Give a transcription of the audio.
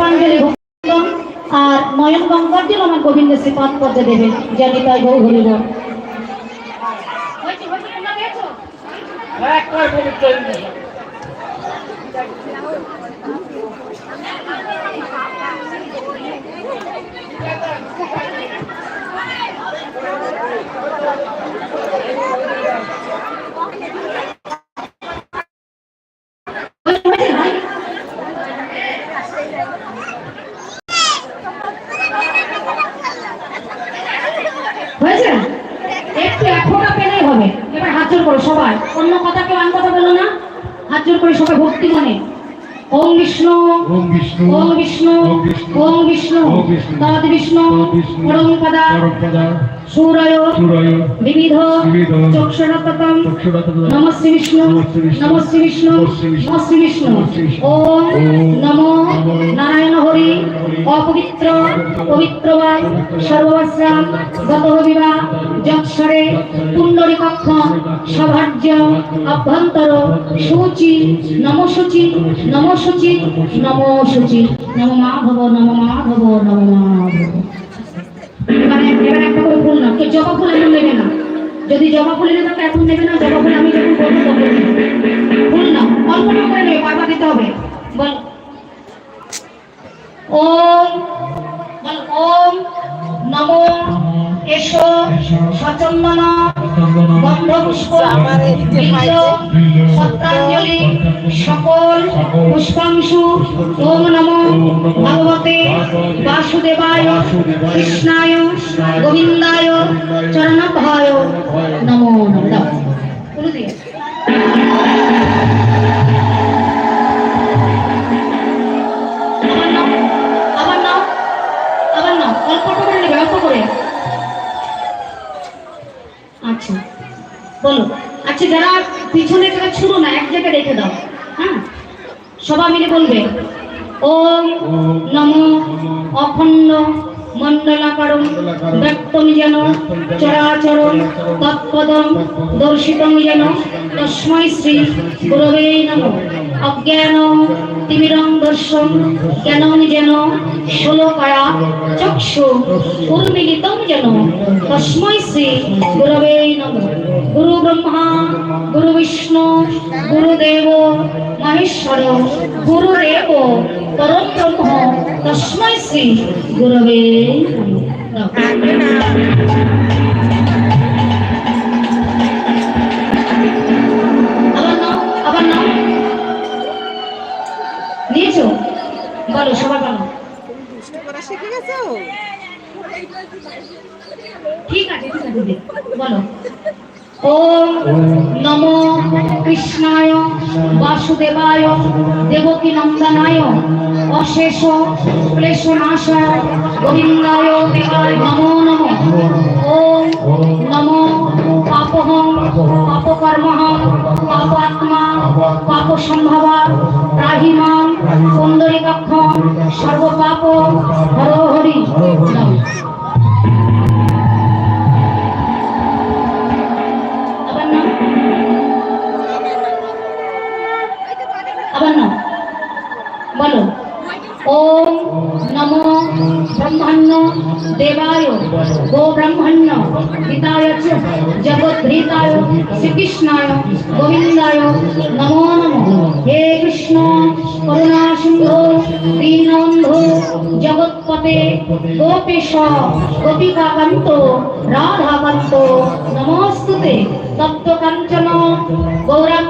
পুষ্পাঞ্জলি আর নয়ন গঙ্গার্জন আমার গোবিন্দ শ্রীপাদ পদ্মে দেবেন। জানি তাই গৌ হরিব। হয়েছে? একটু এখনটা পেলেই হবে। এবার হাত জোর করো সবাই, অন্য কথা কেউ আন কথা বলো না, হাত জোর করে সবাই ভক্তি মনে ওম বিষ্ণু ওম বিষ্ণু ওম বিষ্ণু ওম বিষ্ণু তদ বিষ্ণু পরম পদা সূরয় বিবিধ চক্ষুরততম নমঃ শ্রী বিষ্ণু নমঃ শ্রী বিষ্ণু নমঃ শ্রী বিষ্ণু। ওম নমো নারায়ণ হরি অপবিত্র পবিত্রবা সর্বস্রাম গতবিবা যৎসরে পুণ্ডরীকক্ষ সভার্য অভ্যন্তর শুচি নম শুচি নম শুচি নম শুচি নম মাধব নম মাধব নম মাধব। এবার একটা করে ফুল না, কেউ জবা ফুল এখন নেবে না, যদি জবা ফুল এনে থাকে এখন নেবে না, জবা ফুল আমি যখন বলবো তখন ফুল না, অল্প করে নেবে, বারবার দিতে হবে। বল ওম, বল ওম নমো এসো সচন্দন গন্ধ পুষ্প সত্রাঞ্জলি সকল পুষ্পাংশু। ওম নমো ভগবতে বাসুদেবায় কৃষ্ণায় গোবিন্দায় চরণাভয় নমো নমঃ। আচ্ছা বলো, আচ্ছা যারা পিছনে তারা ছুড়ো না, এক জায়গায় রেখে দাও। হ্যাঁ, সবাই মিলে বলবে ওম নমো অখণ্ড মণ্ডলাকারম ব্যক্তম যেন চরাচর তৎপদম দর্শিতম যেন তস্मै শ্রী গুরবে নমঃ। অজ্ঞান তিমিরং দর্শন জ্ঞানম যেন ষোলকায়া চক্ষু উন্মিলিতম যেন তস্मै শ্রী গুরবে নমঃ। গুরু ব্রহ্মা গুরু বিষ্ণু গুরুদেব মহেশ্বর গুরুদেব পরম ব্রহ্ম তস্मै শ্রী গুরবে নমঃ। আবার নাও নিয়েছো? বলো সবাই বলো। ঠিক আছে বলো। ওম নমো কৃষ্ণায় বাসুদেবায় দেবকী নন্দনায় অশেষ ক্লেশনাশায় গোবিন্দায় নমো নমঃ। ওম নমো পাপহং পাপকর্মহং পাপাত্মা পাপসম্ভবা ত্রাহিমাং পুণ্ডরীকাক্ষ সর্বপাপ হর হরি। আবার না বলো। ওম নমো ব্রহ্মণ্য দেবায় গো ব্রহ্মণ্য হিতায় চ জগদ্ধিতায় শ্রীকৃষ্ণায় গোবিন্দায় নমো নমঃ। হে কৃষ্ণ করুণা সিন্ধু দীনবন্ধু জগৎপতে গোপীশ গোপিকাকান্ত রাধাকান্ত নমস্তুতে তপ্ত কাঞ্চন গৌরাঙ্গী